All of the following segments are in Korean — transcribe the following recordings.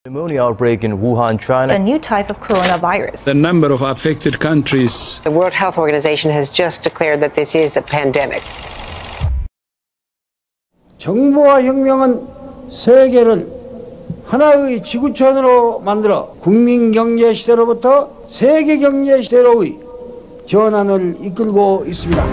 Pneumonia outbreak in Wuhan, China. A new type of coronavirus. The number of affected countries. The World Health Organization has just declared that this is a pandemic. 정보화 혁명은 세계를 하나의 지구촌으로 만들어 국민 경제 시대로부터 세계 경제 시대로의 전환을 이끌고 있습니다.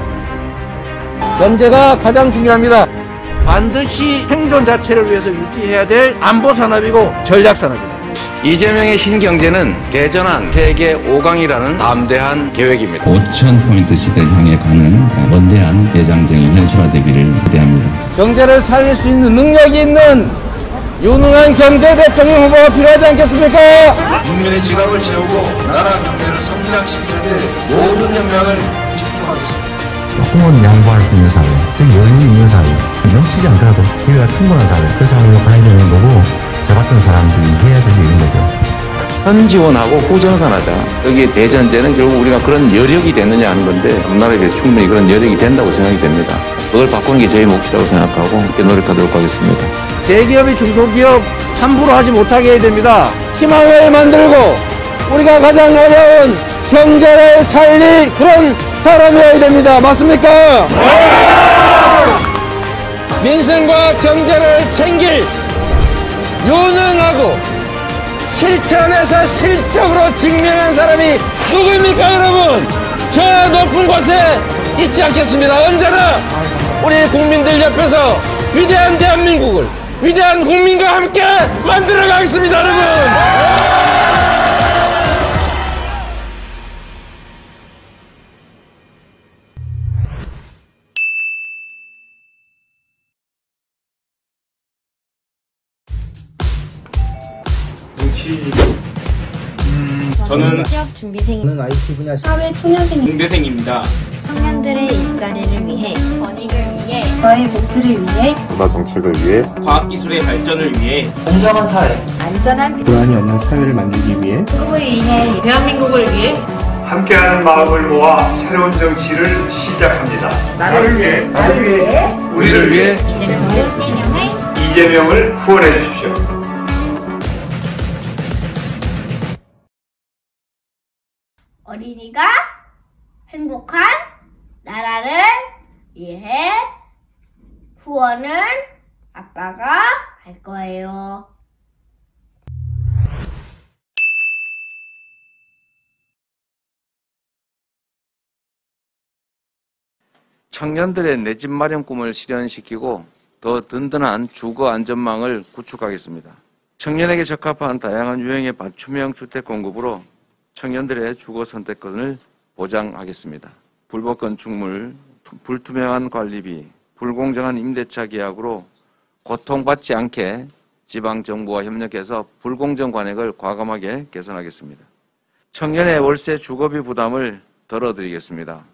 경제가 가장 중요합니다. 반드시 생존 자체를 위해서 유지해야 될 안보 산업이고 전략 산업입니다. 이재명의 신경제는 대전환 세계 5강이라는 담대한 계획입니다. 5,000포인트 시대를 향해 가는 원대한 대장정이 현실화되기를 기대합니다. 경제를 살릴 수 있는 능력이 있는 유능한 경제 대통령 후보가 필요하지 않겠습니까? 국민의 지갑을 채우고 나라 경제를 성장시키는 데 모든 역량을 집중하겠습니다. 조금은 양보할 수 있는 사회, 즉 여유 있는 사회, 넘치지 않더라도 기회가 충분한 사회, 그 사회로 가야 되는 거고 저 같은 사람들이 해야 될 일인 거죠. 선지원하고 후정산하자. 여기 대전제는 결국 우리가 그런 여력이 되느냐 하는 건데 우리나라에 비해서 충분히 그런 여력이 된다고 생각이 됩니다. 그걸 바꾸는 게 저희 몫이라고 생각하고 함께 노력하도록 하겠습니다. 대기업이 중소기업 함부로 하지 못하게 해야 됩니다. 희망을 만들고 우리가 가장 어려운 경제를 살릴 그런 사람이어야 됩니다. 맞습니까? 민생과 경제를 챙길 유능하고 실천에서 실적으로 직면한 사람이 누구입니까, 여러분? 저 높은 곳에 있지 않겠습니다. 언제나 우리 국민들 옆에서 위대한 대한민국을 위대한 국민과 함께 만들어 가겠습니다, 여러분! 저는 취업 준비생인 IT 분야 사회 초년생 공대생입니다. 청년들의 일자리를 위해 권익을 위해 저의 목표를 위해 문화 정책을 위해 과학기술의 발전을 위해 공정한 사회 안전한 불안이 없는 사회를 만들기 위해 한국을 위해 대한민국을 위해 함께하는 마음을 모아 새로운 정치를 시작합니다. 나를 위해 우리를 위해 이재명을 후원해 주십시오. 어린이가 행복한 나라를 위해 후원은 아빠가 할 거예요. 청년들의 내 집 마련 꿈을 실현시키고 더 든든한 주거 안전망을 구축하겠습니다. 청년에게 적합한 다양한 유형의 맞춤형 주택 공급으로 청년들의 주거 선택권을 보장하겠습니다. 불법 건축물, 불투명한 관리비, 불공정한 임대차 계약으로 고통받지 않게 지방정부와 협력해서 불공정 관행을 과감하게 개선하겠습니다. 청년의 월세 주거비 부담을 덜어드리겠습니다.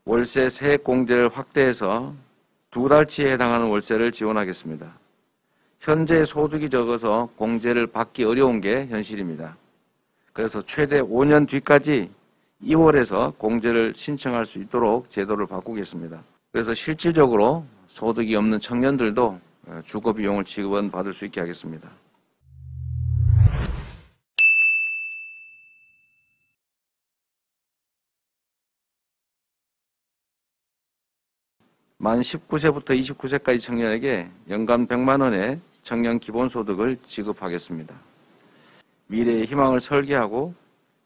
월세 세액 공제를 확대해서 2달치에 해당하는 월세를 지원하겠습니다. 현재 소득이 적어서 공제를 받기 어려운 게 현실입니다. 그래서 최대 5년 뒤까지 2월에서 공제를 신청할 수 있도록 제도를 바꾸겠습니다. 그래서 실질적으로 소득이 없는 청년들도 주거 비용을 지원받을 수 있게 하겠습니다. 만 19세부터 29세까지 청년에게 연간 100만 원의 청년 기본소득을 지급하겠습니다. 미래의 희망을 설계하고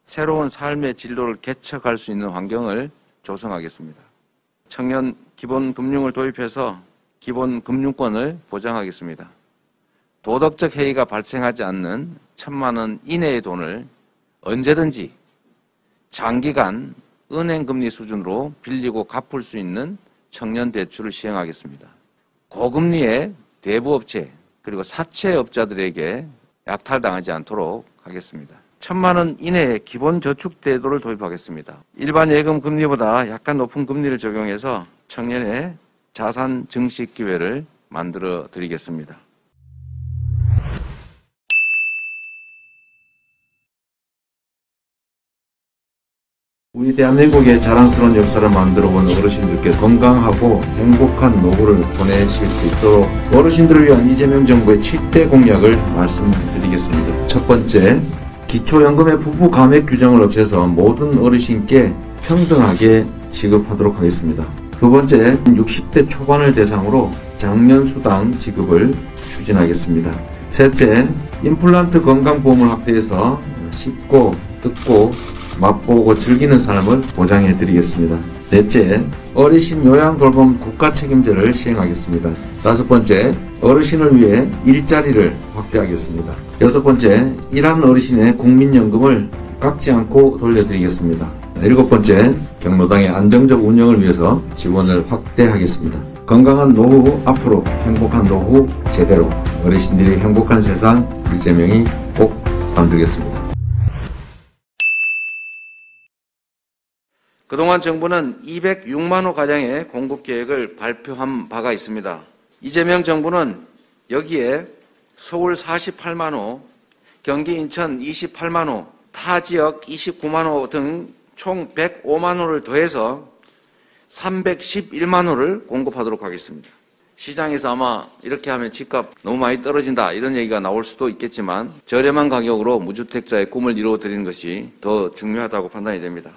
새로운 삶의 진로를 개척할 수 있는 환경을 조성하겠습니다. 청년 기본금융을 도입해서 기본금융권을 보장하겠습니다. 도덕적 해이가 발생하지 않는 1,000만 원 이내의 돈을 언제든지 장기간 은행금리 수준으로 빌리고 갚을 수 있는 청년 대출을 시행하겠습니다. 고금리의 대부업체 그리고 사채업자들에게 약탈당하지 않도록 하겠습니다. 1,000만 원 이내의 기본저축제도를 도입하겠습니다. 일반 예금 금리보다 약간 높은 금리를 적용해서 청년의 자산 증식 기회를 만들어 드리겠습니다. 우리 대한민국의 자랑스러운 역사를 만들어온 어르신들께 건강하고 행복한 노후를 보내실 수 있도록 어르신들을 위한 이재명 정부의 7대 공약을 말씀드리겠습니다. 첫 번째, 기초연금의 부부 감액 규정을 없애서 모든 어르신께 평등하게 지급하도록 하겠습니다. 두 번째, 60대 초반을 대상으로 장년수당 지급을 추진하겠습니다. 셋째, 임플란트 건강보험을 확대해서 쉽고 듣고 맛보고 즐기는 삶을 보장해 드리겠습니다. 넷째, 어르신 요양 돌봄 국가 책임제를 시행하겠습니다. 다섯 번째, 어르신을 위해 일자리를 확대하겠습니다. 여섯 번째, 일하는 어르신의 국민연금을 깎지 않고 돌려드리겠습니다. 일곱 번째, 경로당의 안정적 운영을 위해서 지원을 확대하겠습니다. 건강한 노후 앞으로 행복한 노후 제대로 어르신들이 행복한 세상 이재명이 꼭 만들겠습니다. 그동안 정부는 206만 호 가량의 공급 계획을 발표한 바가 있습니다. 이재명 정부는 여기에 서울 48만 호, 경기 인천 28만 호, 타 지역 29만 호 등 총 105만 호를 더해서 311만 호를 공급하도록 하겠습니다. 시장에서 아마 이렇게 하면 집값 너무 많이 떨어진다 이런 얘기가 나올 수도 있겠지만 저렴한 가격으로 무주택자의 꿈을 이루어드리는 것이 더 중요하다고 판단이 됩니다.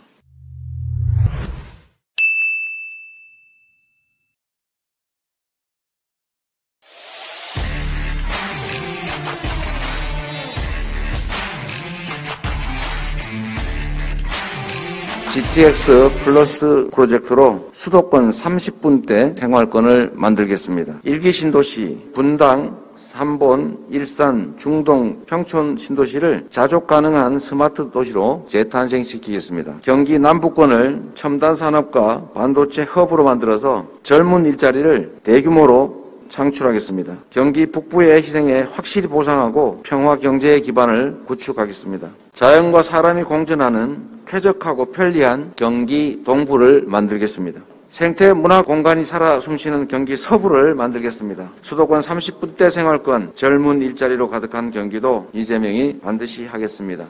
GTX 플러스 프로젝트로 수도권 30분대 생활권을 만들겠습니다. 1기 신도시, 분당, 삼본, 일산, 중동, 평촌 신도시를 자족 가능한 스마트 도시로 재탄생시키겠습니다. 경기 남부권을 첨단 산업과 반도체 허브로 만들어서 젊은 일자리를 대규모로 창출하겠습니다. 경기 북부의 희생에 확실히 보상하고 평화 경제의 기반을 구축하겠습니다. 자연과 사람이 공존하는 쾌적하고 편리한 경기 동부를 만들겠습니다. 생태 문화 공간이 살아 숨쉬는 경기 서부를 만들겠습니다. 수도권 30분대 생활권, 젊은 일자리로 가득한 경기도 이재명이 반드시 하겠습니다.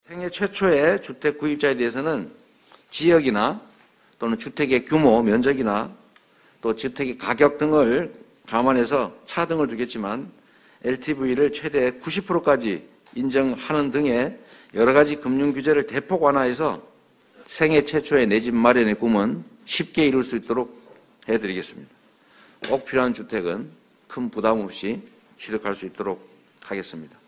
생애 최초의 주택 구입자에 대해서는 지역이나 또는 주택의 규모, 면적이나 또 주택의 가격 등을 감안해서 차등을 두겠지만 LTV를 최대 90%까지 인정하는 등의 여러 가지 금융 규제를 대폭 완화해서 생애 최초의 내 집 마련의 꿈은 쉽게 이룰 수 있도록 해드리겠습니다. 꼭 필요한 주택은 큰 부담 없이 취득할 수 있도록 하겠습니다.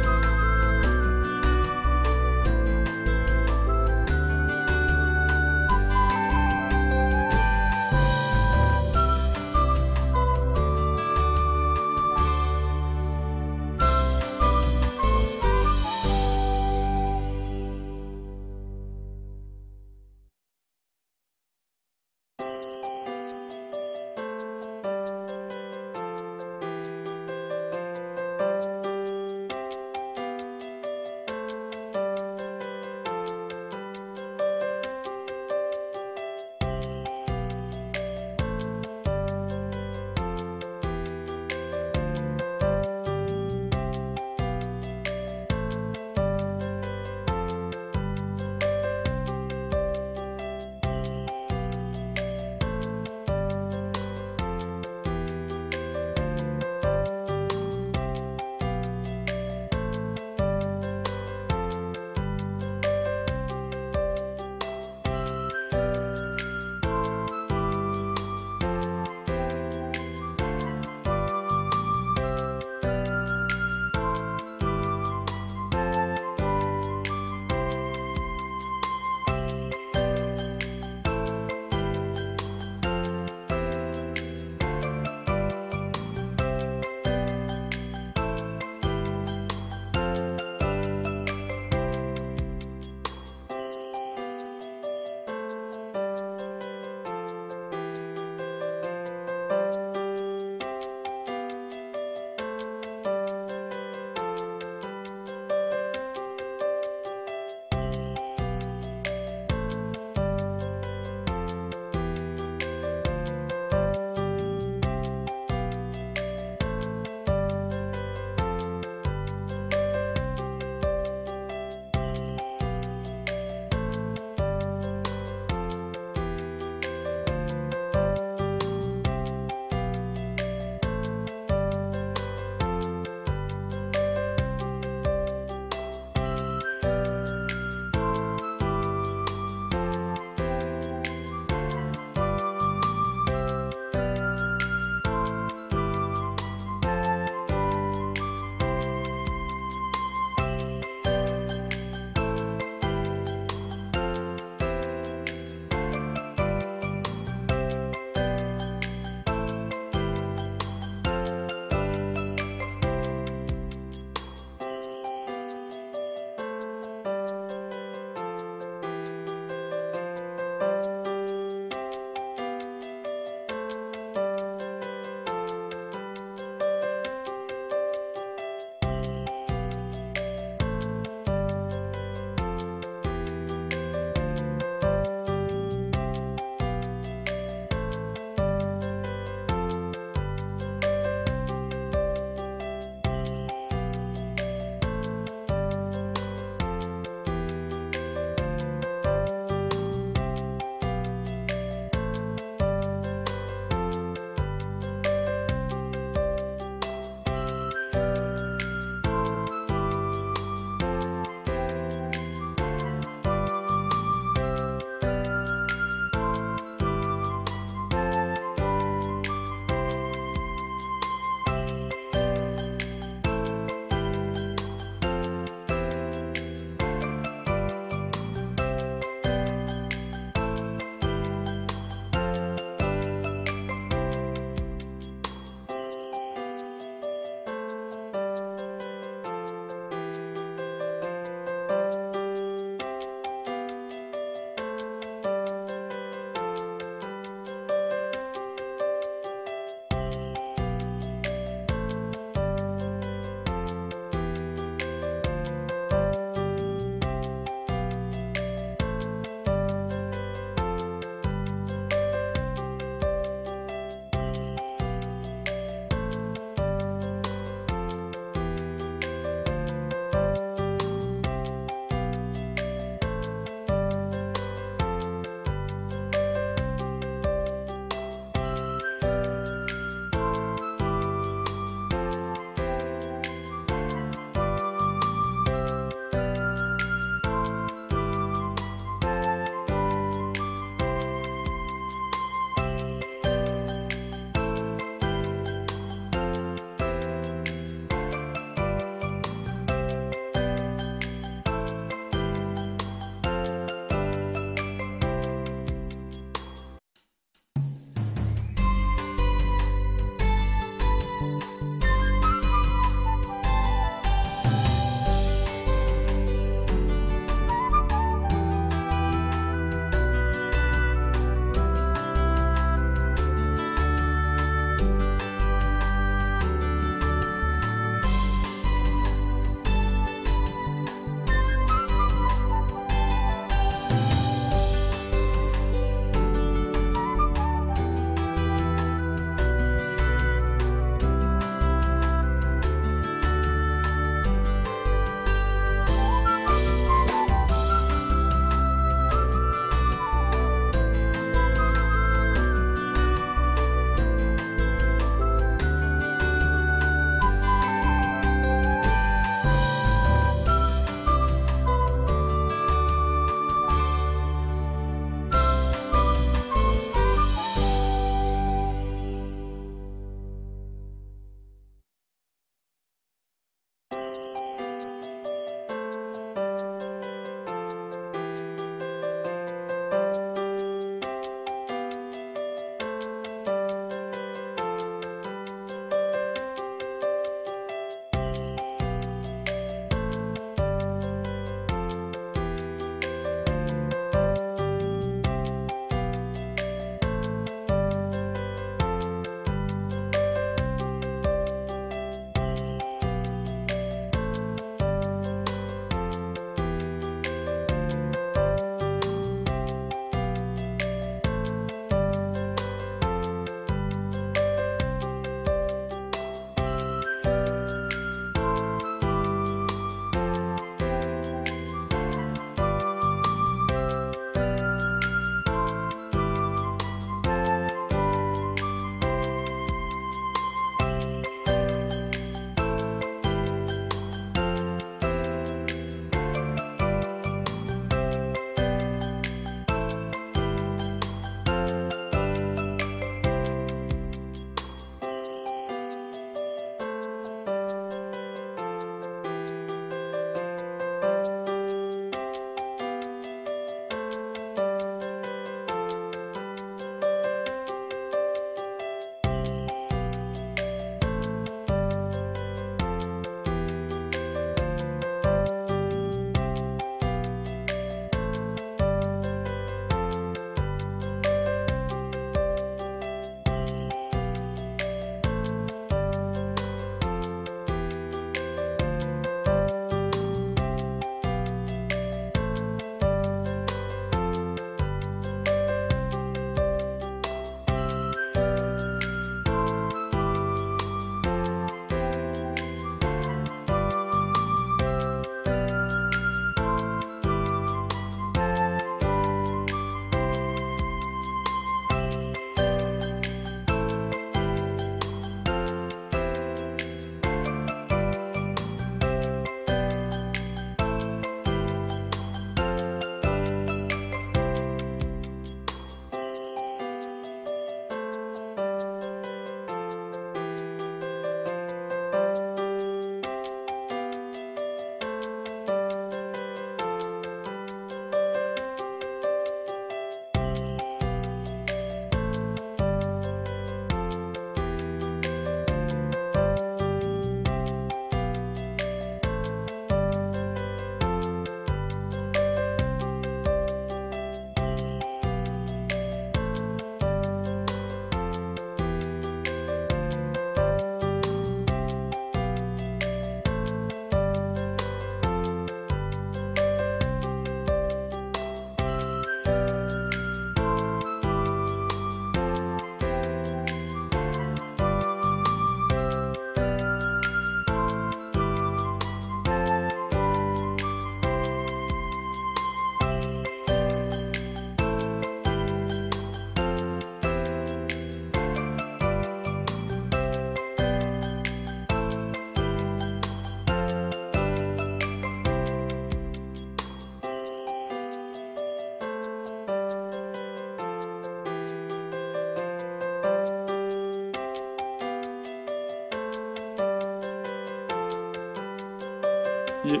예,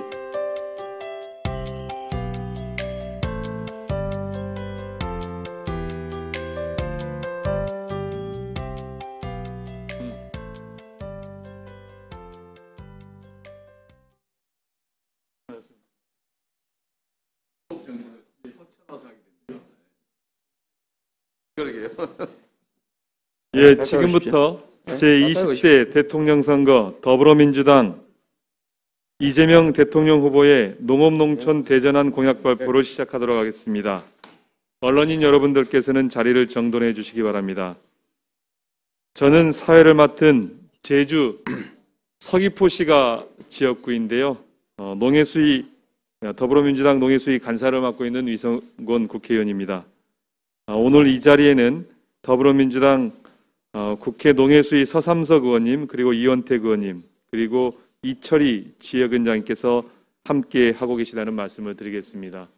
지금부터 제20대 대통령 선거 더불어민주당 이재명 대통령 후보의 농업농촌 대전환 공약 발표를 시작하도록 하겠습니다. 언론인 여러분들께서는 자리를 정돈해 주시기 바랍니다. 저는 사회를 맡은 제주 서귀포시가 지역구인데요. 더불어민주당 농해수위 간사를 맡고 있는 위성곤 국회의원입니다. 오늘 이 자리에는 더불어민주당 국회 농해수위 서삼석 의원님, 그리고 이원택 의원님, 그리고 이철희 지역위원장님께서 함께 하고 계시다는 말씀을 드리겠습니다.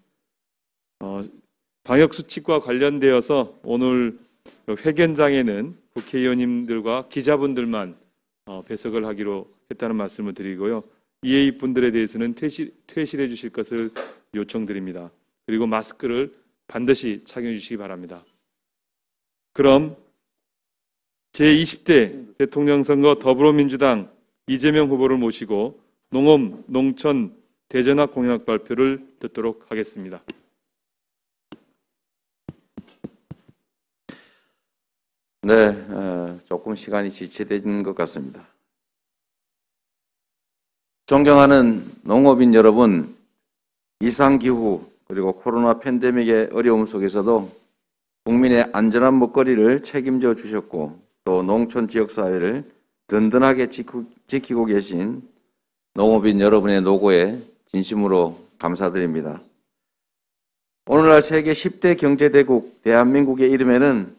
방역수칙과 관련되어서 오늘 회견장에는 국회의원님들과 기자분들만 배석을 하기로 했다는 말씀을 드리고요. 이에 분들에 대해서는 퇴실해 주실 것을 요청드립니다. 그리고 마스크를 반드시 착용해 주시기 바랍니다. 그럼 제20대 대통령 선거 더불어민주당 이재명 후보를 모시고 농업, 농촌 대전환 공약 발표를 듣도록 하겠습니다. 네, 조금 시간이 지체된 것 같습니다. 존경하는 농업인 여러분, 이상기후 그리고 코로나 팬데믹의 어려움 속에서도 국민의 안전한 먹거리를 책임져 주셨고 또 농촌 지역사회를 든든하게 지키고 계신 농업인 여러분의 노고에 진심으로 감사드립니다. 오늘날 세계 10대 경제대국 대한민국의 이름에는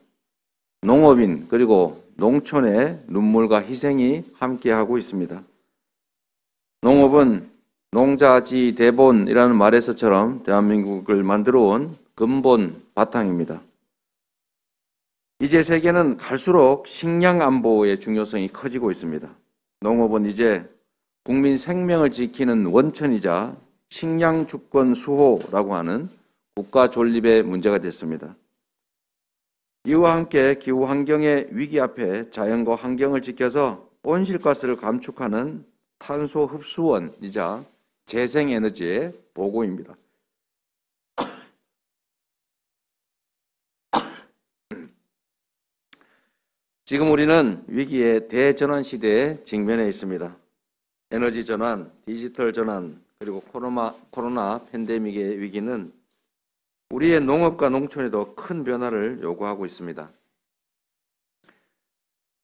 농업인 그리고 농촌의 눈물과 희생이 함께하고 있습니다. 농업은 농자지 대본이라는 말에서처럼 대한민국을 만들어온 근본 바탕입니다. 이제 세계는 갈수록 식량 안보의 중요성이 커지고 있습니다. 농업은 이제 국민 생명을 지키는 원천이자 식량 주권 수호라고 하는 국가 존립의 문제가 됐습니다. 이와 함께 기후 환경의 위기 앞에 자연과 환경을 지켜서 온실가스를 감축하는 탄소 흡수원이자 재생에너지의 보고입니다. 지금 우리는 위기의 대전환 시대에 직면해 있습니다. 에너지 전환, 디지털 전환, 그리고 코로나 팬데믹의 위기는 우리의 농업과 농촌에도 큰 변화를 요구하고 있습니다.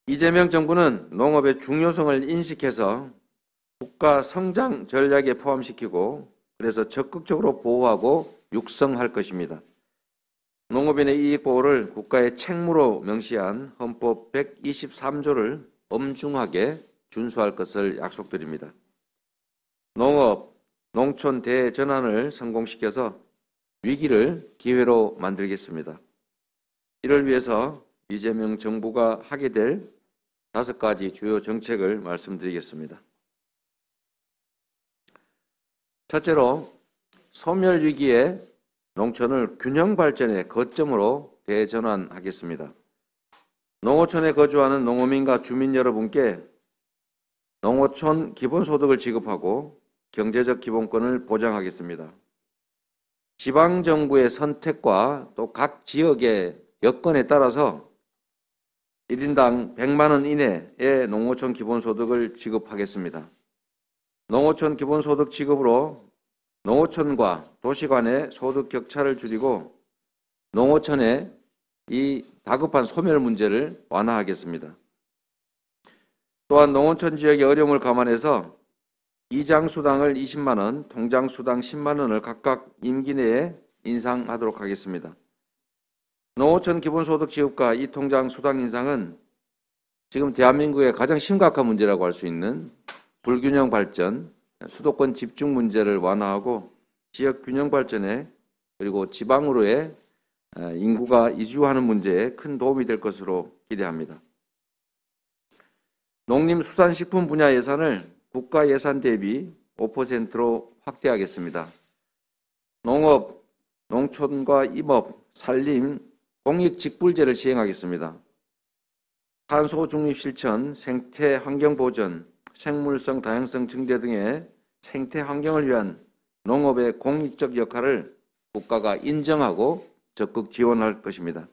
이재명 정부는 농업의 중요성을 인식해서 국가 성장 전략에 포함시키고 그래서 적극적으로 보호하고 육성할 것입니다. 농업인의 이익 보호를 국가의 책무로 명시한 헌법 123조를 엄중하게 준수할 것을 약속드립니다. 농업, 농촌 대전환을 성공시켜서 위기를 기회로 만들겠습니다. 이를 위해서 이재명 정부가 하게 될 5가지 주요 정책을 말씀드리겠습니다. 첫째로 소멸위기에 농촌을 균형 발전의 거점으로 대전환하겠습니다. 농어촌에 거주하는 농어민과 주민 여러분께 농어촌 기본소득을 지급하고 경제적 기본권을 보장하겠습니다. 지방정부의 선택과 또 각 지역의 여건에 따라서 1인당 100만 원 이내의 농어촌 기본소득을 지급하겠습니다. 농어촌 기본소득 지급으로 농어촌과 도시 간의 소득 격차를 줄이고 농어촌의 이 다급한 소멸 문제를 완화하겠습니다. 또한 농어촌 지역의 어려움을 감안해서 이장수당을 20만 원, 통장수당 10만 원을 각각 임기 내에 인상하도록 하겠습니다. 농어촌 기본소득 지급과 이 통장수당 인상은 지금 대한민국의 가장 심각한 문제라고 할 수 있는 불균형 발전, 수도권 집중 문제를 완화하고 지역 균형 발전에 그리고 지방으로의 인구가 이주하는 문제에 큰 도움이 될 것으로 기대합니다. 농림수산식품 분야 예산을 국가 예산 대비 5%로 확대하겠습니다. 농업, 농촌과 임업, 산림, 공익직불제를 시행하겠습니다. 탄소 중립 실천, 생태 환경 보전, 생물성 다양성 증대 등의 생태 환경을 위한 농업의 공익적 역할을 국가가 인정하고 적극 지원할 것입니다.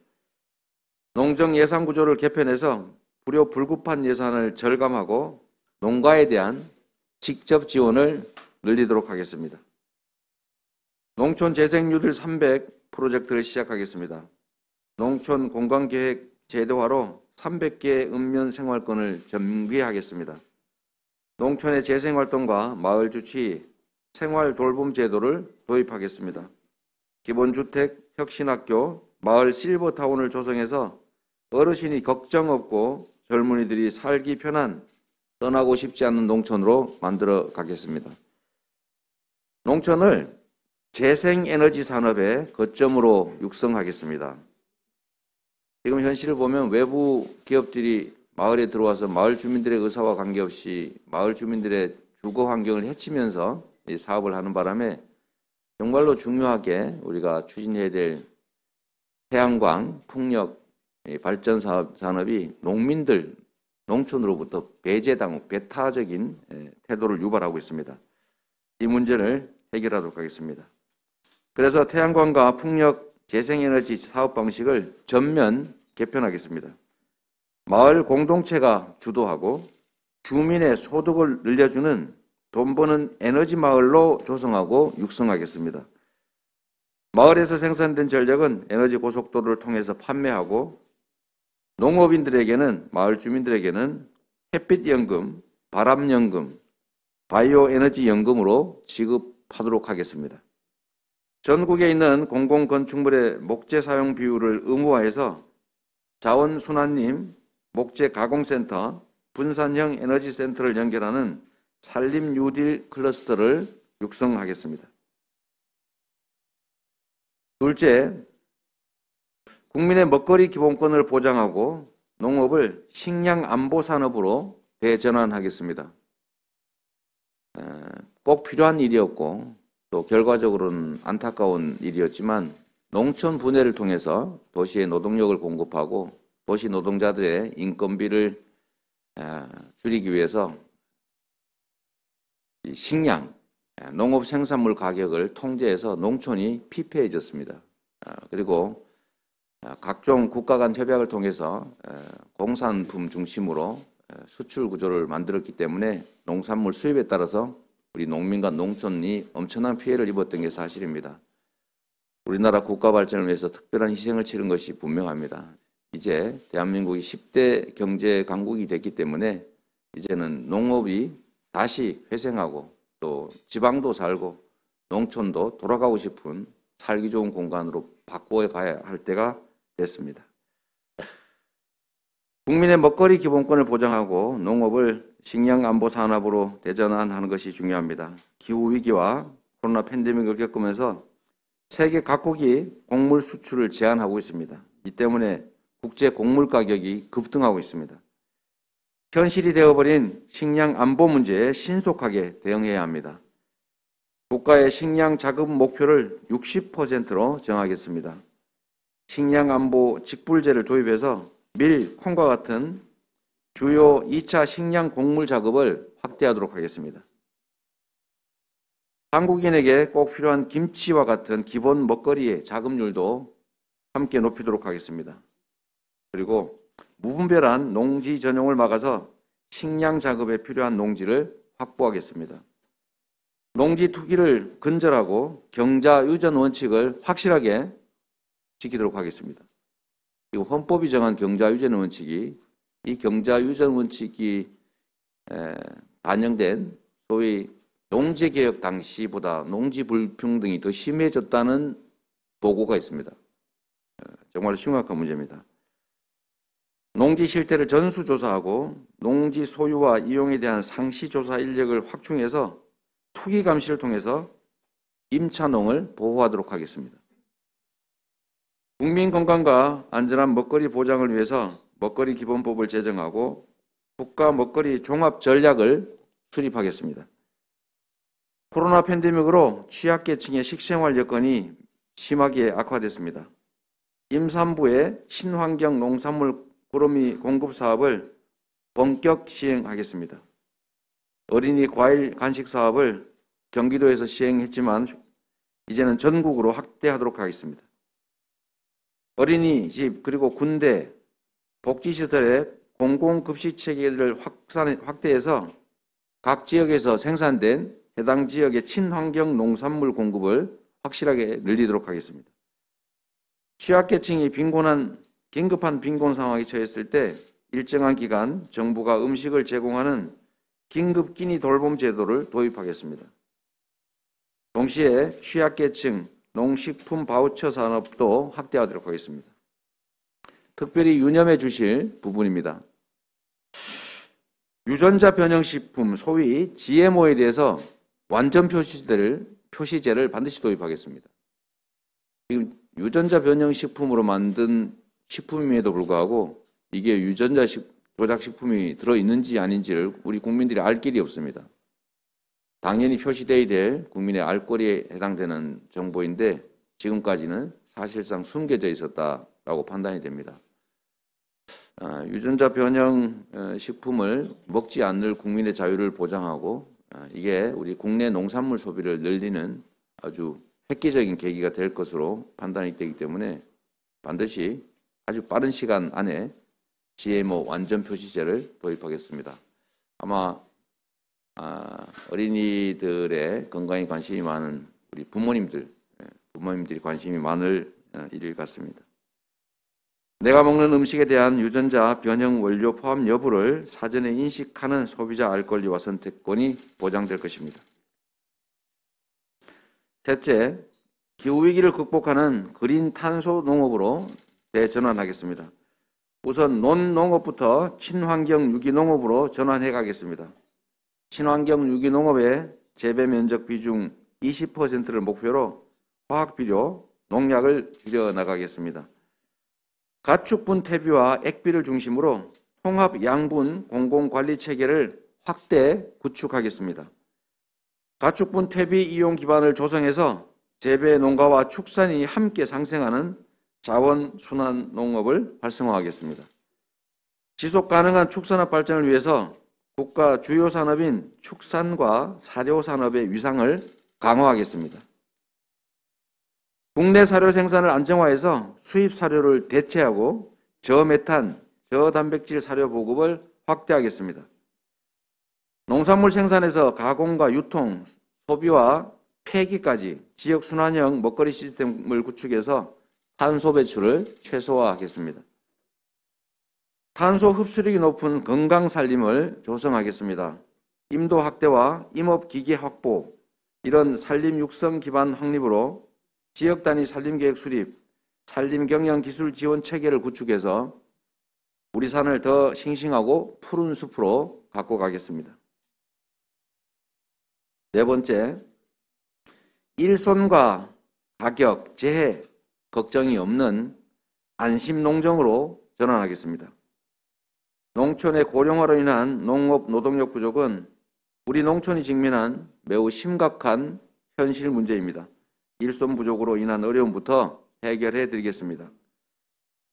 농정 예산 구조를 개편해서 불효불급한 예산을 절감하고 농가에 대한 직접 지원을 늘리도록 하겠습니다. 농촌 재생유들 300 프로젝트를 시작하겠습니다. 농촌 공간계획 제도화로 300개 읍면 생활권을 정비하겠습니다. 농촌의 재생활동과 마을주치, 생활돌봄 제도를 도입하겠습니다. 기본주택, 혁신학교, 마을 실버타운을 조성해서 어르신이 걱정 없고 젊은이들이 살기 편한 떠나고 싶지 않는 농촌으로 만들어 가겠습니다. 농촌을 재생에너지 산업의 거점으로 육성하겠습니다. 지금 현실을 보면 외부 기업들이 마을에 들어와서 마을 주민들의 의사와 관계없이 마을 주민들의 주거 환경을 해치면서 이 사업을 하는 바람에 정말로 중요하게 우리가 추진해야 될 태양광, 풍력 발전 산업이 농민들, 농촌으로부터 배제당하고 배타적인 태도를 유발하고 있습니다. 이 문제를 해결하도록 하겠습니다. 그래서 태양광과 풍력 재생에너지 사업 방식을 전면 개편하겠습니다. 마을 공동체가 주도하고 주민의 소득을 늘려주는 돈 버는 에너지 마을로 조성하고 육성하겠습니다. 마을에서 생산된 전력은 에너지 고속도로를 통해서 판매하고 농업인들에게는, 마을 주민들에게는 햇빛연금, 바람연금, 바이오에너지연금으로 지급하도록 하겠습니다. 전국에 있는 공공건축물의 목재 사용 비율을 의무화해서 자원순환림, 목재 가공센터, 분산형 에너지센터를 연결하는 산림 뉴딜 클러스터를 육성하겠습니다. 둘째, 국민의 먹거리 기본권을 보장하고 농업을 식량 안보 산업으로 대전환하겠습니다. 꼭 필요한 일이었고 또 결과적으로는 안타까운 일이었지만 농촌 분해를 통해서 도시의 노동력을 공급하고 도시 노동자들의 인건비를 줄이기 위해서 식량, 농업 생산물 가격을 통제해서 농촌이 피폐해졌습니다. 그리고 각종 국가 간 협약을 통해서 공산품 중심으로 수출 구조를 만들었기 때문에 농산물 수입에 따라서 우리 농민과 농촌이 엄청난 피해를 입었던 게 사실입니다. 우리나라 국가 발전을 위해서 특별한 희생을 치른 것이 분명합니다. 이제 대한민국이 10대 경제 강국이 됐기 때문에 이제는 농업이 다시 회생하고 또 지방도 살고 농촌도 돌아가고 싶은 살기 좋은 공간으로 바꿔가야 할 때가 됐습니다. 국민의 먹거리 기본권을 보장하고 농업을 식량 안보 산업으로 대전환하는 것이 중요합니다. 기후위기와 코로나 팬데믹을 겪으면서 세계 각국이 곡물 수출을 제한하고 있습니다. 이 때문에 국제 곡물 가격이 급등하고 있습니다. 현실이 되어버린 식량 안보 문제에 신속하게 대응해야 합니다. 국가의 식량 자급 목표를 60%로 정하겠습니다. 식량 안보 직불제를 도입해서 밀, 콩과 같은 주요 2차 식량 곡물 자급을 확대하도록 하겠습니다. 한국인에게 꼭 필요한 김치와 같은 기본 먹거리의 자급률도 함께 높이도록 하겠습니다. 그리고 무분별한 농지 전용을 막아서 식량 작업에 필요한 농지를 확보하겠습니다. 농지 투기를 근절하고 경자 유전 원칙을 확실하게 지키도록 하겠습니다. 그리고 헌법이 정한 경자 유전 원칙이 이 경자 유전 원칙이 반영된 소위 농지개혁 당시보다 농지 불평등이 더 심해졌다는 보고가 있습니다. 정말 심각한 문제입니다. 농지 실태를 전수조사하고 농지 소유와 이용에 대한 상시조사 인력을 확충해서 투기 감시를 통해서 임차농을 보호하도록 하겠습니다. 국민 건강과 안전한 먹거리 보장을 위해서 먹거리 기본법을 제정하고 국가 먹거리 종합 전략을 수립하겠습니다. 코로나 팬데믹으로 취약계층의 식생활 여건이 심하게 악화됐습니다. 임산부의 친환경 농산물 구름이 공급 사업을 본격 시행하겠습니다. 어린이 과일 간식 사업을 경기도에서 시행했지만 이제는 전국으로 확대하도록 하겠습니다. 어린이집 그리고 군대, 복지시설의 공공급식 체계를 확대해서 각 지역에서 생산된 해당 지역의 친환경 농산물 공급을 확실하게 늘리도록 하겠습니다. 취약계층이 긴급한 빈곤 상황에 처했을 때 일정한 기간 정부가 음식을 제공하는 긴급기니 돌봄 제도를 도입하겠습니다. 동시에 취약계층 농식품 바우처 산업도 확대하도록 하겠습니다. 특별히 유념해 주실 부분입니다. 유전자 변형식품 소위 GMO에 대해서 완전 표시제를 반드시 도입하겠습니다. 지금 유전자 변형식품으로 만든 식품임에도 불구하고 이게 유전자 조작식품이 들어있는지 아닌지를 우리 국민들이 알 길이 없습니다. 당연히 표시되어야 될 국민의 알 권리에 해당되는 정보인데 지금까지는 사실상 숨겨져 있었다라고 판단이 됩니다. 유전자 변형 식품을 먹지 않을 국민의 자유를 보장하고 이게 우리 국내 농산물 소비를 늘리는 아주 획기적인 계기가 될 것으로 판단이 되기 때문에 반드시 아주 빠른 시간 안에 GMO 완전 표시제를 도입하겠습니다. 아마 어린이들의 건강에 관심이 많은 우리 부모님들이 관심이 많을 일 같습니다. 내가 먹는 음식에 대한 유전자 변형 원료 포함 여부를 사전에 인식하는 소비자 알 권리와 선택권이 보장될 것입니다. 셋째, 기후위기를 극복하는 그린 탄소 농업으로 대전환하겠습니다. 우선 논농업부터 친환경 유기농업으로 전환해 가겠습니다. 친환경 유기농업의 재배 면적 비중 20%를 목표로 화학비료, 농약을 줄여나가겠습니다. 가축분 퇴비와 액비를 중심으로 통합 양분 공공관리 체계를 확대 구축하겠습니다. 가축분 퇴비 이용 기반을 조성해서 재배 농가와 축산이 함께 상생하는 자원순환 농업을 활성화하겠습니다. 지속가능한 축산업 발전을 위해서 국가 주요 산업인 축산과 사료산업의 위상을 강화하겠습니다. 국내 사료 생산을 안정화해서 수입 사료를 대체하고 저메탄, 저단백질 사료 보급을 확대하겠습니다. 농산물 생산에서 가공과 유통, 소비와 폐기까지 지역 순환형 먹거리 시스템을 구축해서 탄소 배출을 최소화하겠습니다. 탄소 흡수력이 높은 건강 살림을 조성하겠습니다. 임도 확대와 임업기계 확보, 이런 산림 육성 기반 확립으로 지역 단위 산림계획 수립, 산림경영기술 지원 체계를 구축해서 우리 산을 더 싱싱하고 푸른 숲으로 갖고 가겠습니다. 네 번째, 일손과 가격, 재해, 걱정이 없는 안심농정으로 전환하겠습니다. 농촌의 고령화로 인한 농업 노동력 부족은 우리 농촌이 직면한 매우 심각한 현실 문제입니다. 일손 부족으로 인한 어려움부터 해결해 드리겠습니다.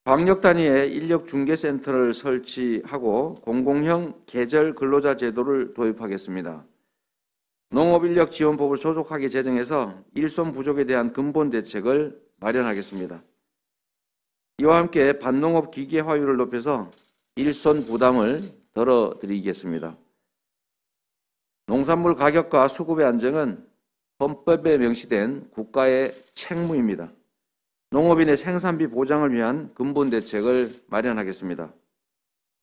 광역 단위의 인력중개센터를 설치하고 공공형 계절 근로자 제도를 도입하겠습니다. 농업인력지원법을 소속하게 제정해서 일손 부족에 대한 근본 대책을 마련하겠습니다. 이와 함께 반농업 기계화율을 높여서 일손 부담을 덜어드리겠습니다. 농산물 가격과 수급의 안정은 헌법에 명시된 국가의 책무입니다. 농업인의 생산비 보장을 위한 근본 대책을 마련하겠습니다.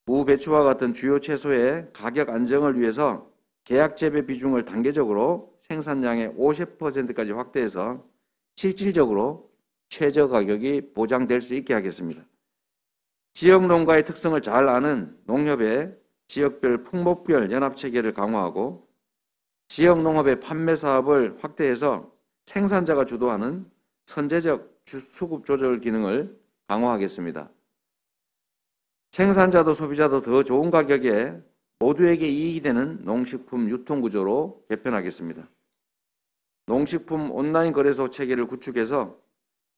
무배추와 같은 주요 채소의 가격 안정을 위해서 계약 재배 비중을 단계적으로 생산량의 50%까지 확대해서 실질적으로 최저 가격이 보장될 수 있게 하겠습니다. 지역 농가의 특성을 잘 아는 농협의 지역별 품목별 연합체계를 강화하고 지역 농업의 판매 사업을 확대해서 생산자가 주도하는 선제적 수급 조절 기능을 강화하겠습니다. 생산자도 소비자도 더 좋은 가격에 모두에게 이익이 되는 농식품 유통구조로 개편하겠습니다. 농식품 온라인 거래소 체계를 구축해서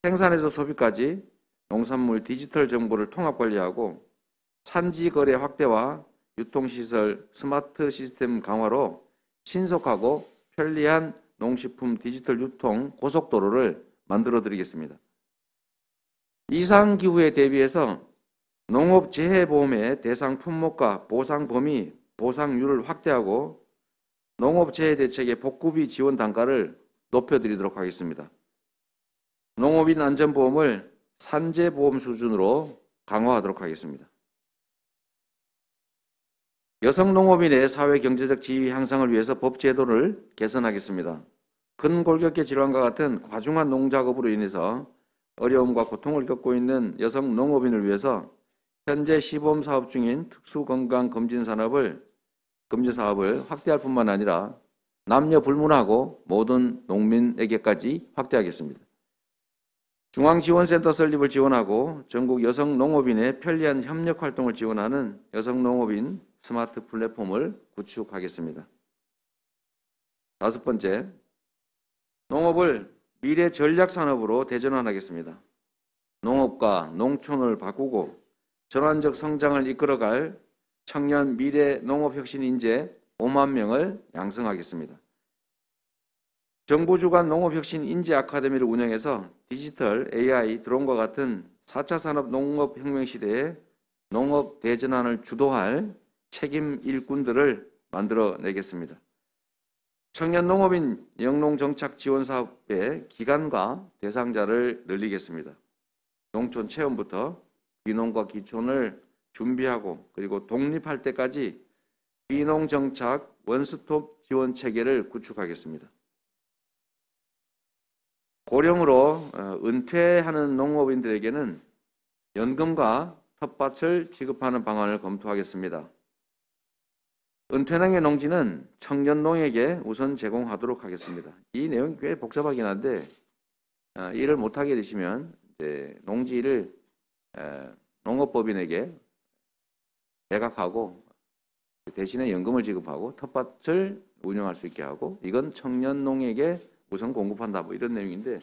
생산에서 소비까지 농산물 디지털 정보를 통합 관리하고 산지 거래 확대와 유통시설 스마트 시스템 강화로 신속하고 편리한 농식품 디지털 유통 고속도로를 만들어 드리겠습니다. 이상기후에 대비해서 농업재해보험의 대상 품목과 보상 범위, 보상률을 확대하고 농업재해대책의 복구비 지원 단가를 높여드리도록 하겠습니다. 농업인 안전보험을 산재보험 수준으로 강화하도록 하겠습니다. 여성 농업인의 사회경제적 지위 향상을 위해서 법제도를 개선하겠습니다. 근골격계 질환과 같은 과중한 농작업으로 인해서 어려움과 고통을 겪고 있는 여성 농업인을 위해서 현재 시범 사업 중인 특수건강검진사업을 확대할 뿐만 아니라 남녀 불문하고 모든 농민에게까지 확대하겠습니다. 중앙지원센터 설립을 지원하고 전국 여성 농업인의 편리한 협력 활동을 지원하는 여성 농업인 스마트 플랫폼을 구축하겠습니다. 5번째, 농업을 미래 전략 산업으로 대전환하겠습니다. 농업과 농촌을 바꾸고 전환적 성장을 이끌어갈 청년 미래 농업혁신 인재 5만 명을 양성하겠습니다. 정부 주관 농업혁신 인재 아카데미를 운영해서 디지털, AI, 드론과 같은 4차 산업 농업혁명 시대에 농업 대전환을 주도할 책임 일꾼들을 만들어내겠습니다. 청년 농업인 영농정착 지원 사업의 기간과 대상자를 늘리겠습니다. 농촌 체험부터 귀농과 기촌을 준비하고 그리고 독립할 때까지 귀농정착 원스톱 지원 체계를 구축하겠습니다. 고령으로 은퇴하는 농업인들에게는 연금과 텃밭을 지급하는 방안을 검토하겠습니다. 은퇴형의 농지는 청년농에게 우선 제공하도록 하겠습니다. 이 내용이 꽤 복잡하긴 한데 일을 못하게 되시면 이제 농지를 농업법인에게 매각하고 대신에 연금을 지급하고 텃밭을 운영할 수 있게 하고 이건 청년농에게 우선 공급한다 뭐 이런 내용인데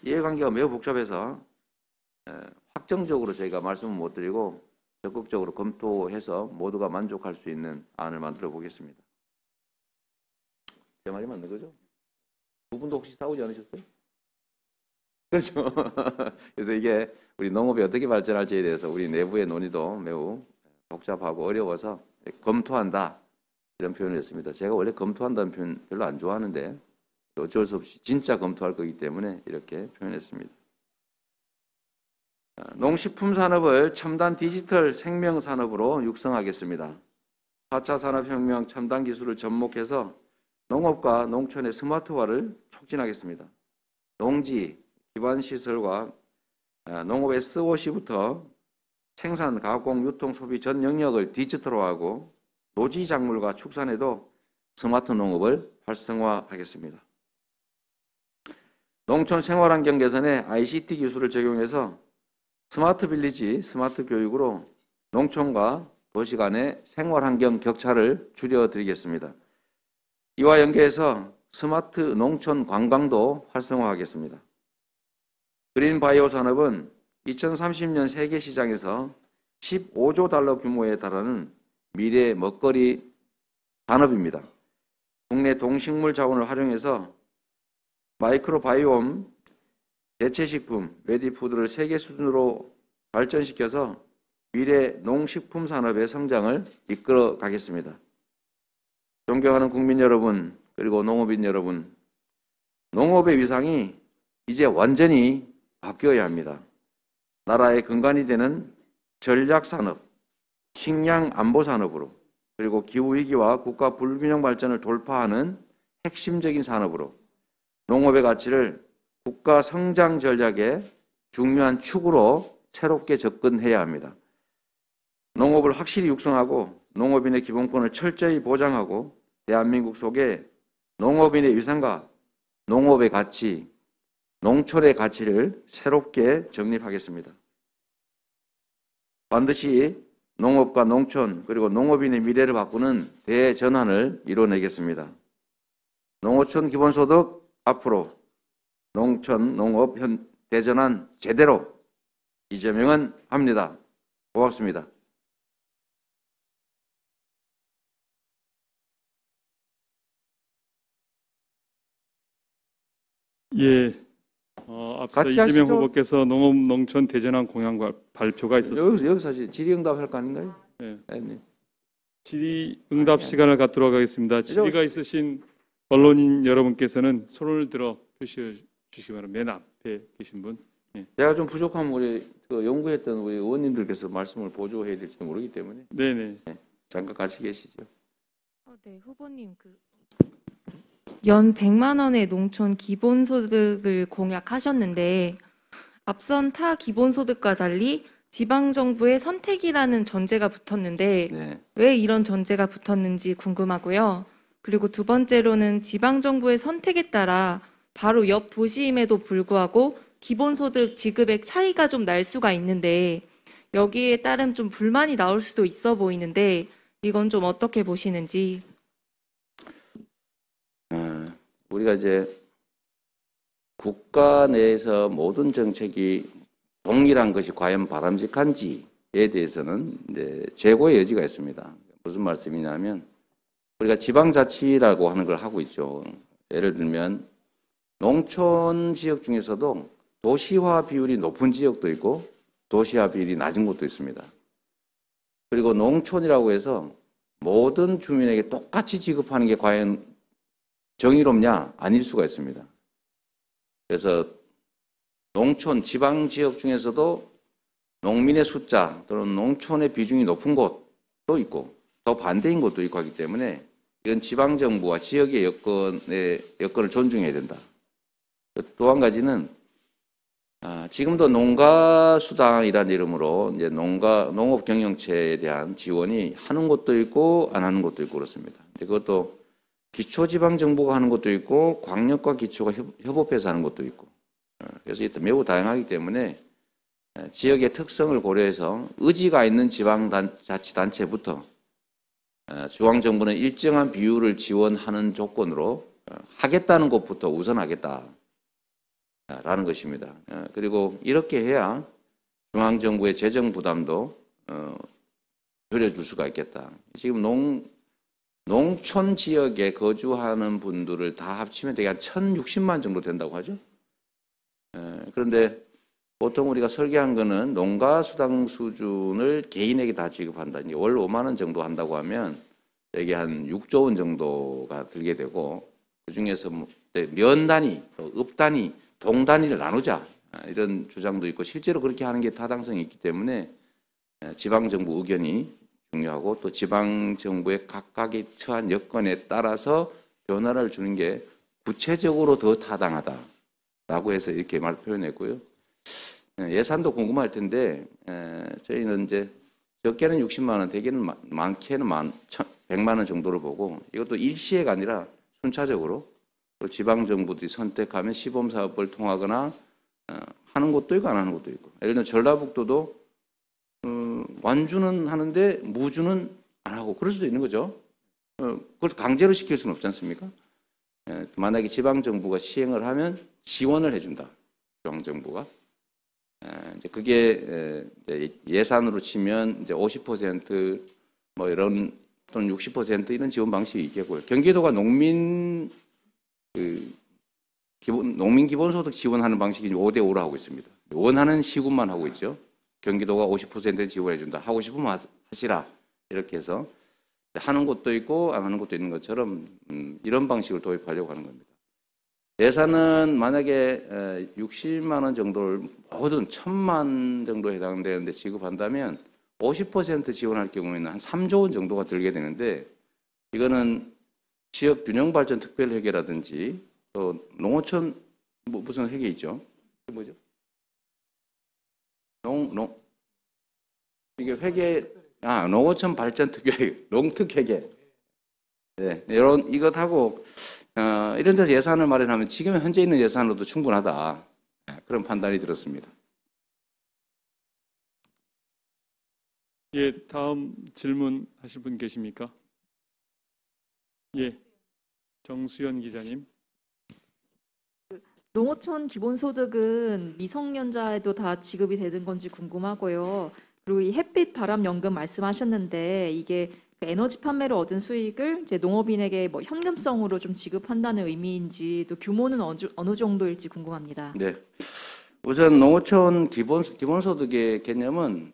이해관계가 매우 복잡해서 확정적으로 저희가 말씀을 못 드리고 적극적으로 검토해서 모두가 만족할 수 있는 안을 만들어 보겠습니다. 제 말이 맞는 거죠? 두 분도 혹시 싸우지 않으셨어요? 그렇죠. 그래서 이게 우리 농업이 어떻게 발전할지에 대해서 우리 내부의 논의도 매우 복잡하고 어려워서 검토한다 이런 표현을 했습니다. 제가 원래 검토한다는 표현 별로 안 좋아하는데 어쩔 수 없이 진짜 검토할 거기 때문에 이렇게 표현했습니다. 농식품 산업을 첨단 디지털 생명 산업으로 육성하겠습니다. 4차 산업혁명 첨단 기술을 접목해서 농업과 농촌의 스마트화를 촉진하겠습니다. 농지, 기반시설과 농업 SOC부터 생산, 가공, 유통, 소비 전 영역을 디지털화하고 노지 작물과 축산에도 스마트 농업을 활성화하겠습니다. 농촌 생활환경 개선에 ICT 기술을 적용해서 스마트 빌리지, 스마트 교육으로 농촌과 도시 간의 생활환경 격차를 줄여드리겠습니다. 이와 연계해서 스마트 농촌 관광도 활성화하겠습니다. 그린 바이오 산업은 2030년 세계 시장에서 15조 달러 규모에 달하는 미래 먹거리 산업입니다. 국내 동식물 자원을 활용해서 마이크로바이옴, 대체식품, 메디푸드를 세계 수준으로 발전시켜서 미래 농식품 산업의 성장을 이끌어 가겠습니다. 존경하는 국민 여러분, 그리고 농업인 여러분, 농업의 위상이 이제 완전히 바뀌어야 합니다. 나라의 근간이 되는 전략산업, 식량안보산업으로 그리고 기후위기와 국가 불균형 발전을 돌파하는 핵심적인 산업으로 농업의 가치를 국가 성장 전략의 중요한 축으로 새롭게 접근해야 합니다. 농업을 확실히 육성하고 농업인의 기본권을 철저히 보장하고 대한민국 속에 농업인의 위상과 농업의 가치, 농촌의 가치를 새롭게 정립하겠습니다. 반드시 농업과 농촌 그리고 농업인의 미래를 바꾸는 대전환을 이뤄내겠습니다. 농어촌 기본소득 앞으로 농촌 농업 대전환 제대로 이재명은 합니다. 고맙습니다. 예, 앞서 같이 이재명 하시죠. 후보께서 농업 농촌 대전환 공약 발표가 있었습니다. 여기서 하시 질의응답할 거 아닌가요? 네. 네. 질의응답 시간을 갖도록 하겠습니다. 질의가 있으신 언론인 여러분께서는 손을 들어 표시해 주시기 바랍니다. 맨 앞에 계신 분. 예. 제가 좀 부족하면 우리 연구했던 우리 의원님들께서 말씀을 보조해야 될지도 모르기 때문에. 네네. 네, 잠깐 같이 계시죠. 네, 후보님 연 100만 원의 농촌 기본소득을 공약하셨는데 앞선 타 기본소득과 달리 지방정부의 선택이라는 전제가 붙었는데 네. 왜 이런 전제가 붙었는지 궁금하고요. 그리고 두 번째로는 지방정부의 선택에 따라 바로 옆 도시임에도 불구하고 기본소득 지급액 차이가 좀 날 수가 있는데 여기에 따른 좀 불만이 나올 수도 있어 보이는데 이건 좀 어떻게 보시는지. 우리가 이제 국가 내에서 모든 정책이 동일한 것이 과연 바람직한지에 대해서는 이제 재고의 여지가 있습니다. 무슨 말씀이냐면 우리가 지방자치라고 하는 걸 하고 있죠. 예를 들면 농촌 지역 중에서도 도시화 비율이 높은 지역도 있고 도시화 비율이 낮은 곳도 있습니다. 그리고 농촌이라고 해서 모든 주민에게 똑같이 지급하는 게 과연 정의롭냐? 아닐 수가 있습니다. 그래서 농촌, 지방 지역 중에서도 농민의 숫자 또는 농촌의 비중이 높은 곳도 있고 또 반대인 곳도 있고 하기 때문에 이건 지방정부와 지역의 여건을 존중해야 된다. 또 한 가지는 지금도 농가수당이라는 이름으로 이제 농업 경영체에 대한 지원이 하는 곳도 있고 안 하는 곳도 있고 그렇습니다. 그것도 기초지방정부가 하는 것도 있고 광역과 기초가 협업해서 하는 것도 있고 그래서 매우 다양하기 때문에 지역의 특성을 고려해서 의지가 있는 지방자치단체부터 중앙정부는 일정한 비율을 지원하는 조건으로 하겠다는 것부터 우선하겠다라는 것입니다. 그리고 이렇게 해야 중앙정부의 재정 부담도 줄여줄 수가 있겠다. 지금 농촌 지역에 거주하는 분들을 다 합치면 되게 한 1,060만 정도 된다고 하죠. 그런데 보통 우리가 설계한 거는 농가수당 수준을 개인에게 다 지급한다. 이제 월 5만 원 정도 한다고 하면 여기 한 6조 원 정도가 들게 되고 그중에서 면 단위, 읍 단위, 동 단위를 나누자 이런 주장도 있고 실제로 그렇게 하는 게 타당성이 있기 때문에 지방정부 의견이 중요하고 또 지방정부의 각각이 처한 여건에 따라서 변화를 주는 게 구체적으로 더 타당하다라고 해서 이렇게 말 표현했고요. 예산도 궁금할 텐데 저희는 이제 적게는 60만 원, 대개는 많게는 100만 원 정도를 보고 이것도 일시해가 아니라 순차적으로 또 지방정부들이 선택하면 시범사업을 통하거나 하는 것도 있고 안 하는 것도 있고 예를 들면 전라북도도 완주는 하는데 무주는 안 하고 그럴 수도 있는 거죠. 그걸 강제로 시킬 수는 없지 않습니까? 만약에 지방정부가 시행을 하면 지원을 해준다. 중앙정부가. 이제 그게 예산으로 치면 이제 50% 뭐 이런 또는 60% 이런 지원 방식이 있겠고요. 경기도가 농민 기본소득 지원하는 방식이 5대5로 하고 있습니다. 원하는 시군만 하고 있죠. 경기도가 50% 지원해준다. 하고 싶으면 하시라. 이렇게 해서 하는 곳도 있고 안 하는 곳도 있는 것처럼 이런 방식을 도입하려고 하는 겁니다. 예산은 만약에 60만 원 정도를 모든 1,000만 정도에 해당되는데 지급한다면 50% 지원할 경우에는 한 3조 원 정도가 들게 되는데 이거는 지역 균형 발전 특별 회계라든지 또 농어촌 무슨 회계 있죠? 이게 뭐죠? 이게 회계 농어촌 발전 특별 농특회계. 네, 이런 이것하고 이런 데서 예산을 마련하면 지금 현재 있는 예산으로도 충분하다. 그런 판단이 들었습니다. 예, 다음 질문 하실 분 계십니까? 예, 정수연 기자님. 농어촌 기본소득은 미성년자에도 다 지급이 되는 건지 궁금하고요. 그리고 이 햇빛 바람 연금 말씀하셨는데 이게 에너지 판매로 얻은 수익을 이제 농업인에게 뭐 현금성으로 좀 지급한다는 의미인지 또 규모는 어느 정도일지 궁금합니다. 네. 우선 농어촌 기본소득의 개념은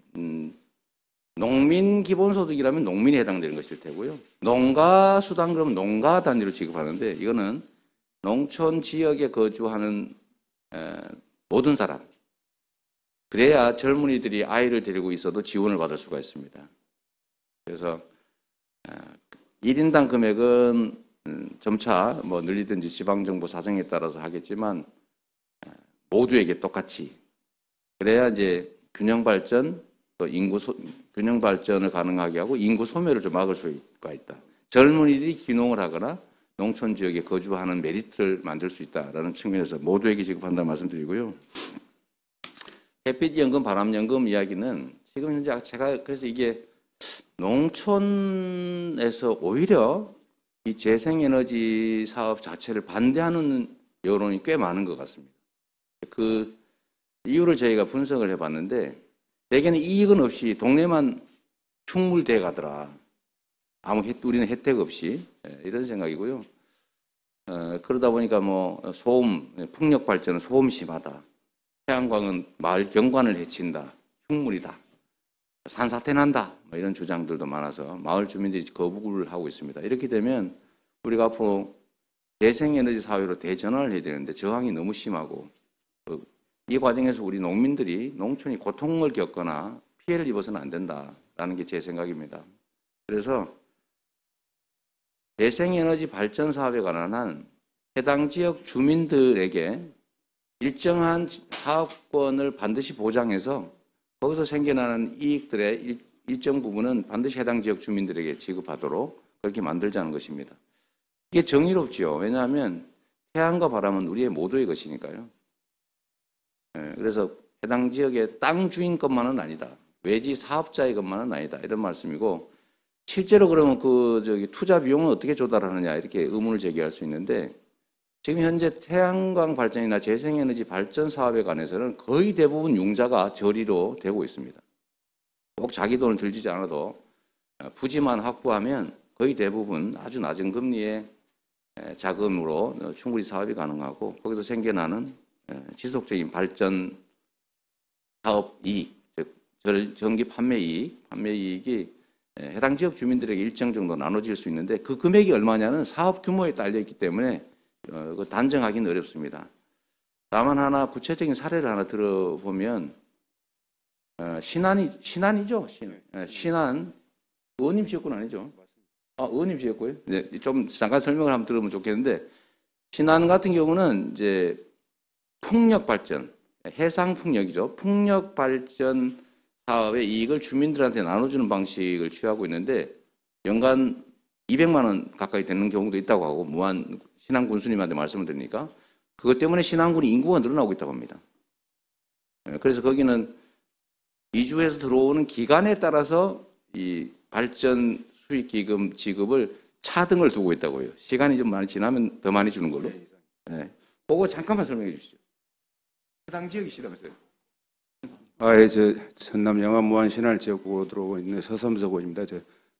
농민 기본소득이라면 농민에 해당되는 것일 테고요. 농가 수당 그러면 농가 단위로 지급하는데 이거는 농촌 지역에 거주하는 모든 사람. 그래야 젊은이들이 아이를 데리고 있어도 지원을 받을 수가 있습니다. 그래서 1인당 금액은 점차 뭐 늘리든지 지방정부 사정에 따라서 하겠지만 모두에게 똑같이 그래야 이제 균형 발전 또 균형 발전을 가능하게 하고 인구 소멸을 좀 막을 수가 있다. 젊은이들이 귀농을 하거나 농촌 지역에 거주하는 메리트를 만들 수 있다라는 측면에서 모두에게 지급한다는 말씀드리고요. 햇빛연금, 바람연금 이야기는 지금 현재 제가 그래서 이게 농촌에서 오히려 이 재생에너지 사업 자체를 반대하는 여론이 꽤 많은 것 같습니다. 그 이유를 저희가 분석을 해봤는데 대개는 이익은 없이 동네만 충물돼 가더라. 우리는 혜택 없이 이런 생각이고요. 그러다 보니까 뭐 소음, 풍력 발전은 소음 심하다. 태양광은 마을 경관을 해친다. 흉물이다. 산사태 난다. 뭐 이런 주장들도 많아서 마을 주민들이 거부를 하고 있습니다. 이렇게 되면 우리가 앞으로 재생에너지 사회로 대전환을 해야 되는데 저항이 너무 심하고 이 과정에서 우리 농민들이 농촌이 고통을 겪거나 피해를 입어서는 안 된다라는 게 제 생각입니다. 그래서 재생에너지 발전 사업에 관한 한 해당 지역 주민들에게 일정한 사업권을 반드시 보장해서 거기서 생겨나는 이익들의 일정 부분은 반드시 해당 지역 주민들에게 지급하도록 그렇게 만들자는 것입니다. 이게 정의롭지요. 왜냐하면 태양과 바람은 우리의 모두의 것이니까요. 그래서 해당 지역의 땅 주인 것만은 아니다. 외지 사업자의 것만은 아니다. 이런 말씀이고 실제로 그러면 투자 비용은 어떻게 조달하느냐 이렇게 의문을 제기할 수 있는데 지금 현재 태양광 발전이나 재생에너지 발전 사업에 관해서는 거의 대부분 융자가 저리로 되고 있습니다. 꼭 자기 돈을 들이지 않아도 부지만 확보하면 거의 대부분 아주 낮은 금리의 자금으로 충분히 사업이 가능하고 거기서 생겨나는 지속적인 발전 사업 이익, 즉 전기 판매 이익이 해당 지역 주민들에게 일정 정도 나눠질 수 있는데 그 금액이 얼마냐는 사업 규모에 딸려 있기 때문에 단정하기는 어렵습니다. 다만 하나 구체적인 사례를 하나 들어보면 신안이죠. 신안 의원님 지역군 아니죠? 의원님 지역구요? 네, 좀 잠깐 설명을 한번 들으면 좋겠는데 신안 같은 경우는 이제 풍력 발전, 해상 풍력이죠. 풍력 발전 사업의 이익을 주민들한테 나눠주는 방식을 취하고 있는데 연간 200만 원 가까이 되는 경우도 있다고 하고 무한 신안 군수님한테 말씀을 드리니까 그것 때문에 신안군이 인구가 늘어나고 있다고 합니다. 그래서 거기는 이주해서 들어오는 기간에 따라서 이 발전 수익 기금 지급을 차등을 두고 있다고요. 시간이 좀 많이 지나면 더 많이 주는 걸로. 네. 그거 잠깐만 설명해 주시죠. 해당 지역이시라면서요? 저 전남 영암 무안 신안 지역구로 들어오고 있는 서섬석 의원입니다.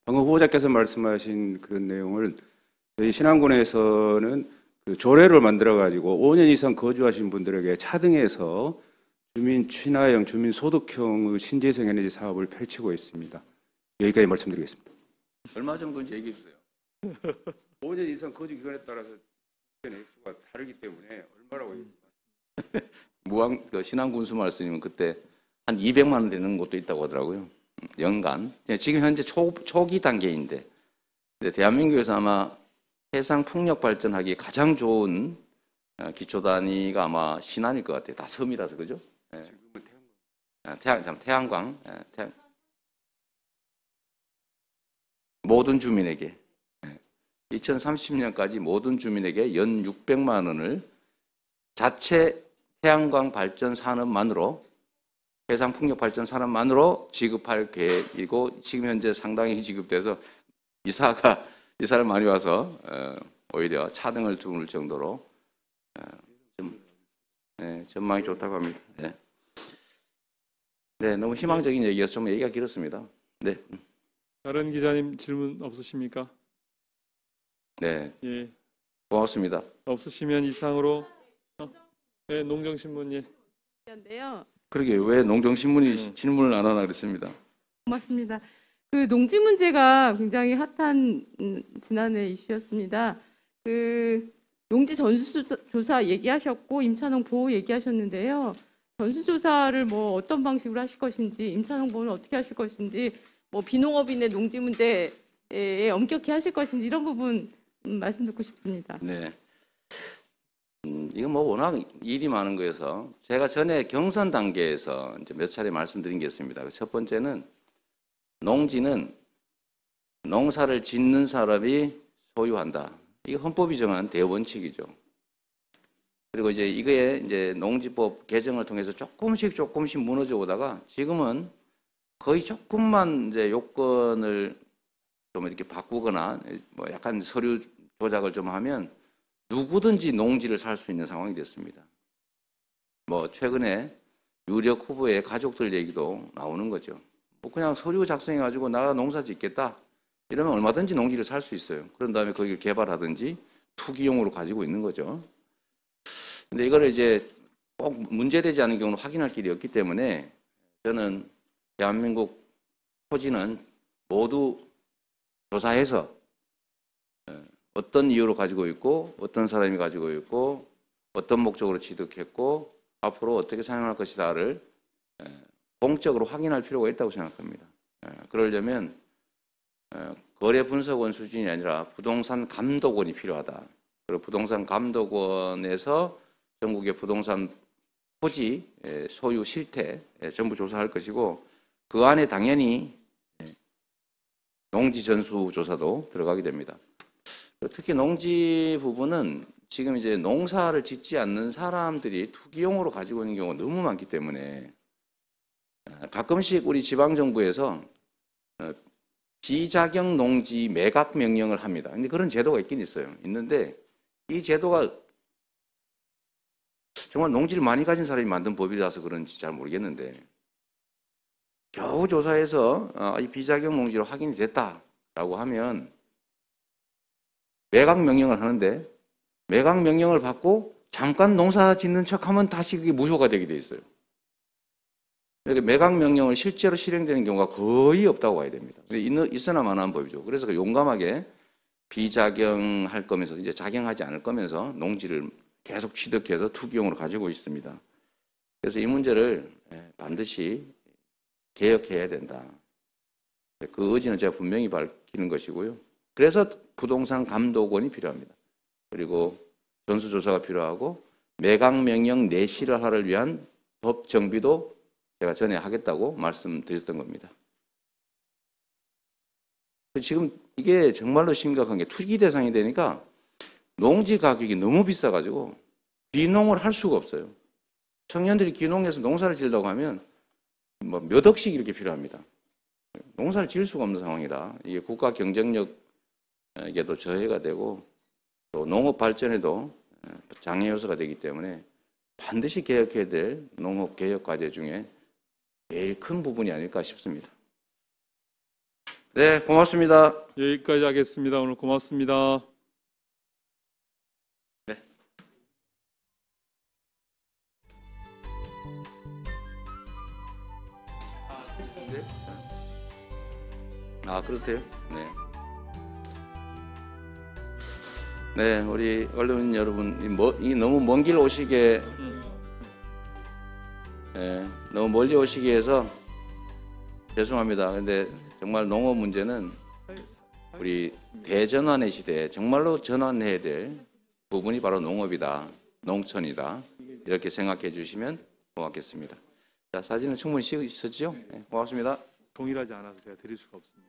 방금 후보자께서 말씀하신 그런 내용을 저희 신안군에서는 그 조례를 만들어 가지고 5년 이상 거주하신 분들에게 차등해서 주민 친화형, 주민 소득형의 신재생 에너지 사업을 펼치고 있습니다. 여기까지 말씀드리겠습니다. 얼마 정도인지 얘기해 주세요. 5년 이상 거주 기간에 따라서 액수가 다르기 때문에 얼마라고 했습니까? 신안 군수 말씀이면 그때 한 200만 원 되는 곳도 있다고 하더라고요. 연간. 지금 현재 초기 단계인데 대한민국에서 아마 해상 풍력 발전하기에 가장 좋은 기초 단위가 아마 신안일 것 같아요. 다 섬이라서 그죠? 네. 태양광. 모든 주민에게 2030년까지 모든 주민에게 연 600만 원을 자체 태양광 발전 산업만으로 해상 풍력 발전 산업만으로 지급할 계획이고 지금 현재 상당히 지급돼서 이사를 많이 와서 오히려 차등을 두는 정도로 좀 네, 전망이 좋다고 합니다. 네. 네, 너무 희망적인 얘기여서 좀 얘기가 길었습니다. 네. 다른 기자님 질문 없으십니까? 네. 예. 고맙습니다. 없으시면 이상으로 네, 농정신문 예. 인데요. 그러게 왜 농정신문이 질문을 안 하나 그랬습니다. 고맙습니다. 그 농지 문제가 굉장히 핫한 지난해 이슈였습니다. 그 농지 전수조사 얘기하셨고 임차농 보호 얘기하셨는데요. 전수조사를 뭐 어떤 방식으로 하실 것인지, 임차농 보호는 어떻게 하실 것인지, 뭐 비농업인의 농지 문제에 엄격히 하실 것인지 이런 부분 말씀 듣고 싶습니다. 네. 이건 뭐 워낙 일이 많은 거여서 제가 전에 경선 단계에서 이제 몇 차례 말씀드린 게 있습니다. 첫 번째는 농지는 농사를 짓는 사람이 소유한다. 이게 헌법이 정한 대원칙이죠. 그리고 이제 이거에 이제 농지법 개정을 통해서 조금씩 무너져 오다가 지금은 거의 조금만 이제 요건을 좀 이렇게 바꾸거나 뭐 약간 서류 조작을 좀 하면 누구든지 농지를 살 수 있는 상황이 됐습니다. 뭐 최근에 유력 후보의 가족들 얘기도 나오는 거죠. 뭐 그냥 서류 작성해가지고 나 농사 짓겠다 이러면 얼마든지 농지를 살 수 있어요. 그런 다음에 거기를 개발하든지 투기용으로 가지고 있는 거죠. 근데 이거를 이제 꼭 문제되지 않은 경우는 확인할 길이 없기 때문에 저는 대한민국 토지는 모두 조사해서 어떤 이유로 가지고 있고 어떤 사람이 가지고 있고 어떤 목적으로 취득했고 앞으로 어떻게 사용할 것이다를 공적으로 확인할 필요가 있다고 생각합니다. 그러려면 거래 분석원 수준이 아니라 부동산 감독원이 필요하다. 그리고 부동산 감독원에서 전국의 부동산 토지 소유 실태 전부 조사할 것이고 그 안에 당연히 농지 전수 조사도 들어가게 됩니다. 특히 농지 부분은 지금 이제 농사를 짓지 않는 사람들이 투기용으로 가지고 있는 경우가 너무 많기 때문에 가끔씩 우리 지방정부에서 비자격 농지 매각 명령을 합니다. 근데 그런 제도가 있긴 있어요. 있는데 이 제도가 정말 농지를 많이 가진 사람이 만든 법이라서 그런지 잘 모르겠는데 겨우 조사해서 이 비자격 농지로 확인이 됐다라고 하면 매각 명령을 하는데 매각 명령을 받고 잠깐 농사 짓는 척하면 다시 그게 무효가 되게 돼 있어요. 그러니까 매각 명령을 실제로 실행되는 경우가 거의 없다고 봐야 됩니다. 있으나 마나한 법이죠. 그래서 용감하게 비자경할 거면서 이제 자경하지 않을 거면서 농지를 계속 취득해서 투기용으로 가지고 있습니다. 그래서 이 문제를 반드시 개혁해야 된다. 그 의지는 제가 분명히 밝히는 것이고요. 그래서 부동산 감독원이 필요합니다. 그리고 전수조사가 필요하고 매각 명령 내실을 하를 위한 법 정비도 제가 전에 하겠다고 말씀드렸던 겁니다. 지금 이게 정말로 심각한 게 투기 대상이 되니까 농지 가격이 너무 비싸가지고 귀농을 할 수가 없어요. 청년들이 귀농해서 농사를 지으려고 하면 뭐 몇 억씩 이렇게 필요합니다. 농사를 지을 수가 없는 상황이라 이게 국가 경쟁력에도 저해가 되고 또 농업 발전에도 장애 요소가 되기 때문에 반드시 개혁해야 될 농업 개혁 과제 중에 제일 큰 부분이 아닐까 싶습니다. 네, 고맙습니다. 여기까지 하겠습니다. 오늘 고맙습니다. 네. 아, 그렇대요? 네. 네, 우리 언론인 여러분, 이 너무 먼 길 오시게, 너무 멀리 오시게 해서 죄송합니다. 근데 정말 농업 문제는 우리 대전환의 시대에 정말로 전환해야 될 부분이 바로 농업이다, 농촌이다. 이렇게 생각해 주시면 고맙겠습니다. 자, 사진은 충분히 있었죠? 네, 고맙습니다. 동일하지 않아서 제가 드릴 수가 없습니다.